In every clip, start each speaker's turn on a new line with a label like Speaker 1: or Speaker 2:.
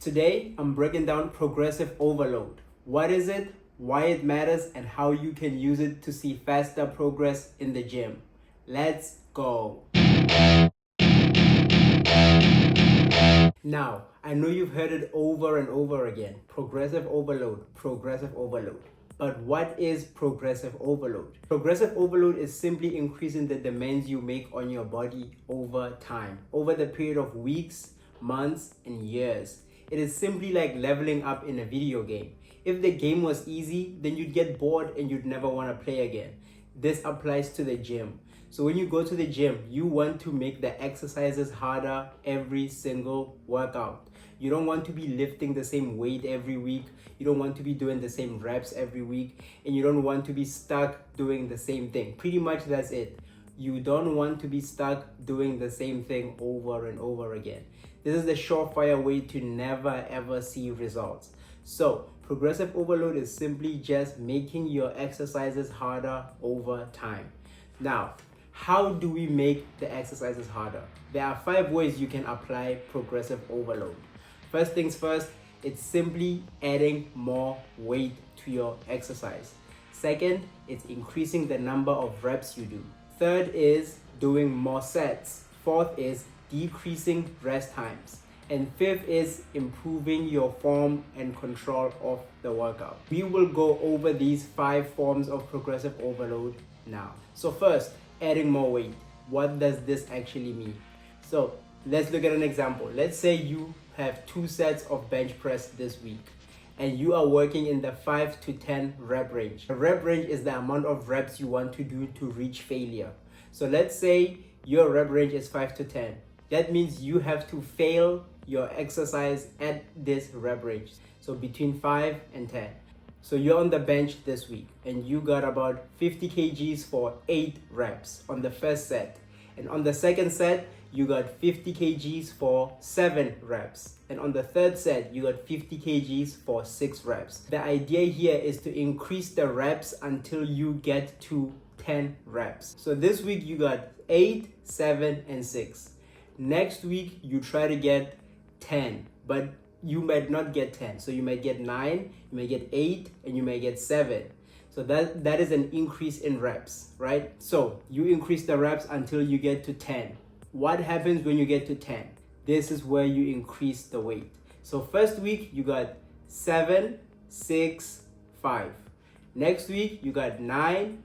Speaker 1: Today, I'm breaking down progressive overload. What is it, why it matters, and how you can use it to see faster progress in the gym. Let's go. Now, I know you've heard it over and over again. Progressive overload, progressive overload. But what is progressive overload? Progressive overload is simply increasing the demands you make on your body over time, over the period of weeks, months, and years. It is simply like leveling up in a video game. If the game was easy, then you'd get bored and you'd never want to play again. This applies to the gym. So when you go to the gym, you want to make the exercises harder every single workout. You don't want to be lifting the same weight every week. You don't want to be doing the same reps every week. And you don't want to be stuck doing the same thing. Pretty much that's it. You don't want to be stuck doing the same thing over and over again. This is the surefire way to never ever see results. So progressive overload is simply just making your exercises harder over time. Now, how do we make the exercises harder? There are 5 ways you can apply progressive overload. First things first, it's simply adding more weight to your exercise. Second, it's increasing the number of reps you do. Third is doing more sets. Fourth is decreasing rest times. And fifth is improving your form and control of the workout. We will go over these 5 forms of progressive overload now. So first, adding more weight. What does this actually mean? So let's look at an example. Let's say you have 2 sets of bench press this week and you are working in the 5 to 10 rep range. The rep range is the amount of reps you want to do to reach failure. So let's say your rep range is 5 to 10. That means you have to fail your exercise at this rep range. So between 5 and 10. So you're on the bench this week and you got about 50 kgs for 8 reps on the first set. And on the second set, you got 50 kgs for 7 reps. And on the third set, you got 50 kgs for 6 reps. The idea here is to increase the reps until you get to 10 reps. So this week you got 8, 7, and 6. Next week, you try to get 10, but you might not get 10. So you might get 9, you may get 8, and you may get 7. So that is an increase in reps, right? So you increase the reps until you get to 10. What happens when you get to 10? This is where you increase the weight. So first week, you got 7, 6, 5. Next week, you got 9,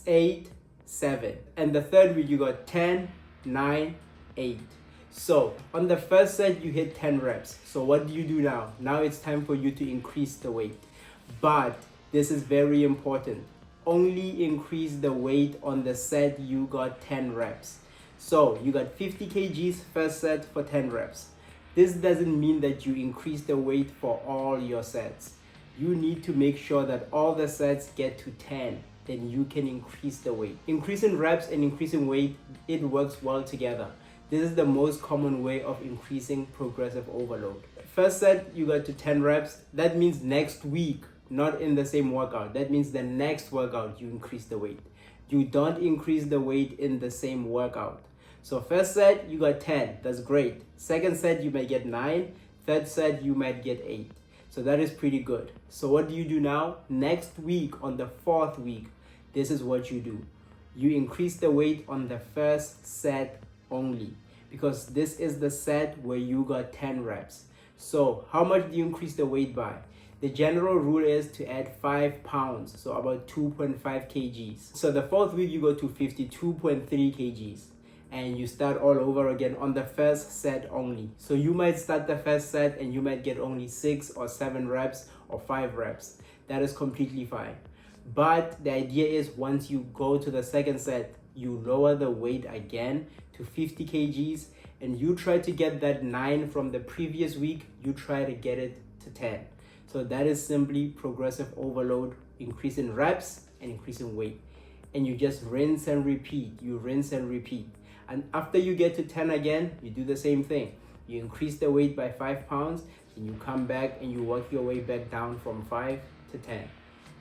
Speaker 1: 8, 7. And the third week, you got 10, 9, 8. So on the first set, you hit 10 reps. So what do you do now? Now it's time for you to increase the weight. But this is very important. Only increase the weight on the set you got 10 reps. So you got 50 kgs first set for 10 reps. This doesn't mean that you increase the weight for all your sets. You need to make sure that all the sets get to 10. Then you can increase the weight. Increasing reps and increasing weight, it works well together. This is the most common way of increasing progressive overload. First set, you got to 10 reps. That means next week, not in the same workout. That means the next workout, you increase the weight. You don't increase the weight in the same workout. So first set, you got 10. That's great. Second set, you might get 9. Third set, you might get 8. So that is pretty good. So what do you do now? Next week, on the 4th week, this is what you do. You increase the weight on the first set only, because this is the set where you got 10 reps. So how much do you increase the weight by? The general rule is to add 5 pounds, so about 2.5 kgs. So the 4th week you go to 52.3 kgs and you start all over again on the first set only. So you might start the first set and you might get only 6 or 7 reps or 5 reps. That is completely fine. But the idea is once you go to the second set, you lower the weight again to 50 kgs and you try to get that 9 from the previous week, you try to get it to 10. So that is simply progressive overload, increasing reps and increasing weight. And you just rinse and repeat, you rinse and repeat. And after you get to 10 again, you do the same thing. You increase the weight by 5 pounds, and you come back and you work your way back down from 5 to 10.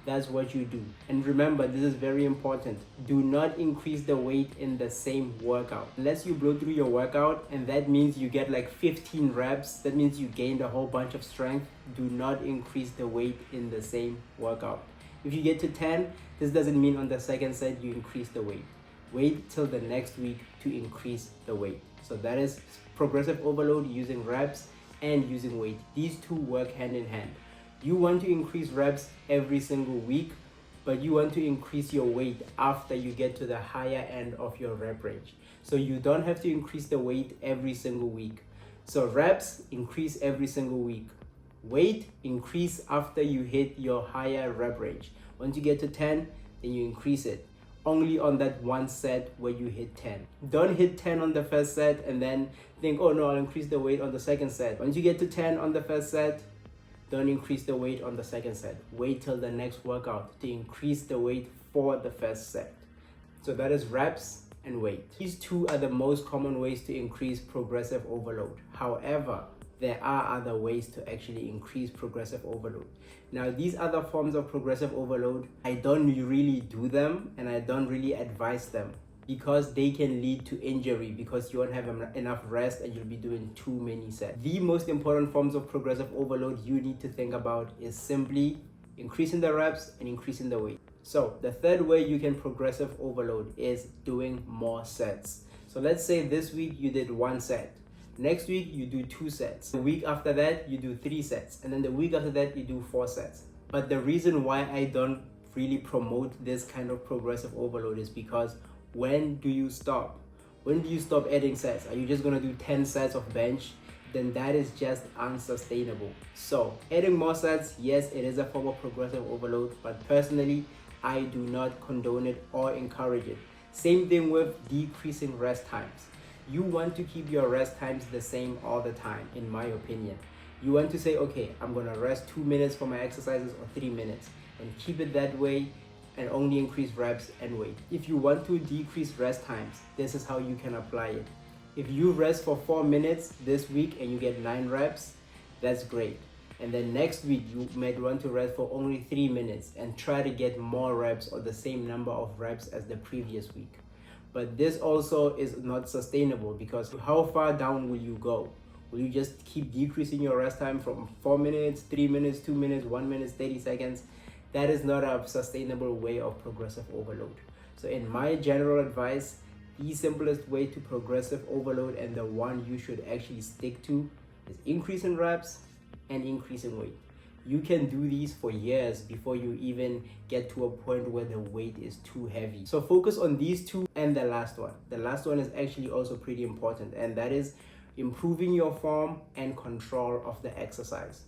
Speaker 1: that's what you do. And remember, this is very important. Do not increase the weight in the same workout. Unless you blow through your workout and that means you get like 15 reps, that means you gained a whole bunch of strength. Do not increase the weight in the same workout. If you get to 10, this doesn't mean on the second set you increase the weight. Wait till the next week to increase the weight. So that is progressive overload using reps and using weight. These two work hand in hand. You want to increase reps every single week, but you want to increase your weight after you get to the higher end of your rep range. So you don't have to increase the weight every single week. So reps, increase every single week. Weight, increase after you hit your higher rep range. Once you get to 10, then you increase it. Only on that one set where you hit 10. Don't hit 10 on the first set and then think, oh no, I'll increase the weight on the second set. Once you get to 10 on the first set, don't increase the weight on the second set. Wait till the next workout to increase the weight for the first set. So that is reps and weight. These two are the most common ways to increase progressive overload. However, there are other ways to actually increase progressive overload. Now, these other forms of progressive overload, I don't really do them and I don't really advise them because they can lead to injury because you won't have enough rest and you'll be doing too many sets. The most important forms of progressive overload you need to think about is simply increasing the reps and increasing the weight. So the third way you can progressive overload is doing more sets. So let's say this week you did 1 set. Next week you do 2 sets. The week after that you do 3 sets. And then the week after that you do 4 sets. But the reason why I don't really promote this kind of progressive overload is because when do you stop? When do you stop adding sets? Are you just gonna do 10 sets of bench? Then that is just unsustainable. So adding more sets, yes, it is a form of progressive overload, but personally, I do not condone it or encourage it. Same thing with decreasing rest times. You want to keep your rest times the same all the time, in my opinion. You want to say, okay, I'm gonna rest 2 minutes for my exercises or 3 minutes and keep it that way and only increase reps and weight. If you want to decrease rest times, this is how you can apply it. If you rest for 4 minutes this week and you get 9 reps, that's great. And then next week, you might want to rest for only 3 minutes and try to get more reps or the same number of reps as the previous week. But this also is not sustainable because how far down will you go? Will you just keep decreasing your rest time from 4 minutes, 3 minutes, 2 minutes, 1 minute, 30 seconds? That is not a sustainable way of progressive overload. So in my general advice, the simplest way to progressive overload and the one you should actually stick to is increasing reps and increasing weight. You can do these for years before you even get to a point where the weight is too heavy. So focus on these two and the last one. The last one is actually also pretty important, and that is improving your form and control of the exercise.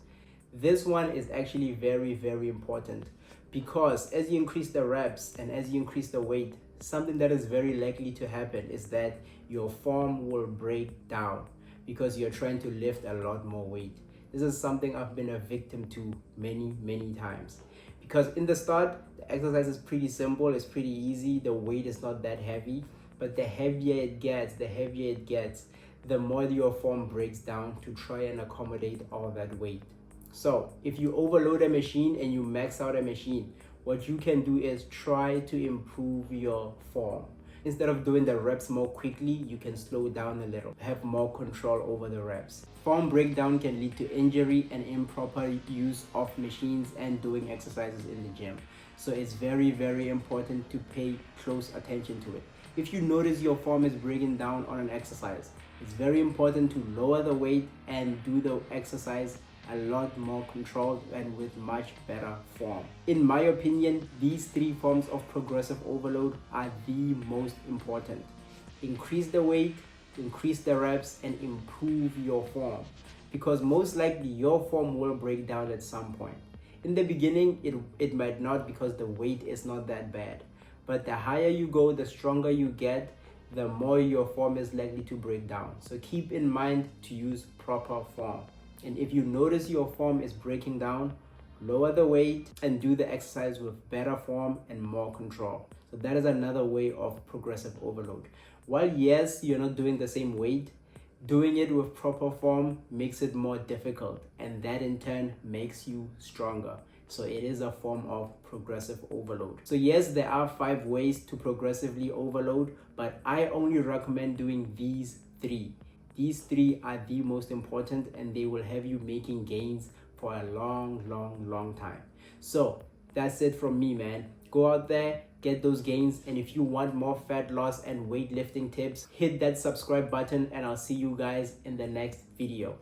Speaker 1: This one is actually very, very important because as you increase the reps and as you increase the weight, something that is very likely to happen is that your form will break down because you're trying to lift a lot more weight. This is something I've been a victim to many times. Because in the start, the exercise is pretty simple, it's pretty easy, the weight is not that heavy, but the heavier it gets, the more your form breaks down to try and accommodate all that weight. So if you overload a machine and you max out a machine, what you can do is try to improve your form. Instead of doing the reps more quickly, you can slow down a little, have more control over the reps. Form breakdown can lead to injury and improper use of machines and doing exercises in the gym. So it's very, very important to pay close attention to it. If you notice your form is breaking down on an exercise, it's very important to lower the weight and do the exercise a lot more controlled and with much better form. In my opinion, these 3 forms of progressive overload are the most important. Increase the weight, increase the reps, and improve your form, because most likely your form will break down at some point. In the beginning, it might not, because the weight is not that bad, but the higher you go, the stronger you get, the more your form is likely to break down. So keep in mind to use proper form. And if you notice your form is breaking down, lower the weight and do the exercise with better form and more control. So that is another way of progressive overload. While yes, you're not doing the same weight, doing it with proper form makes it more difficult, and that in turn makes you stronger. So it is a form of progressive overload. So yes, there are 5 ways to progressively overload, but I only recommend doing these 3. These 3 are the most important, and they will have you making gains for a long time. So that's it from me, man. Go out there, get those gains, and if you want more fat loss and weightlifting tips, hit that subscribe button, and I'll see you guys in the next video.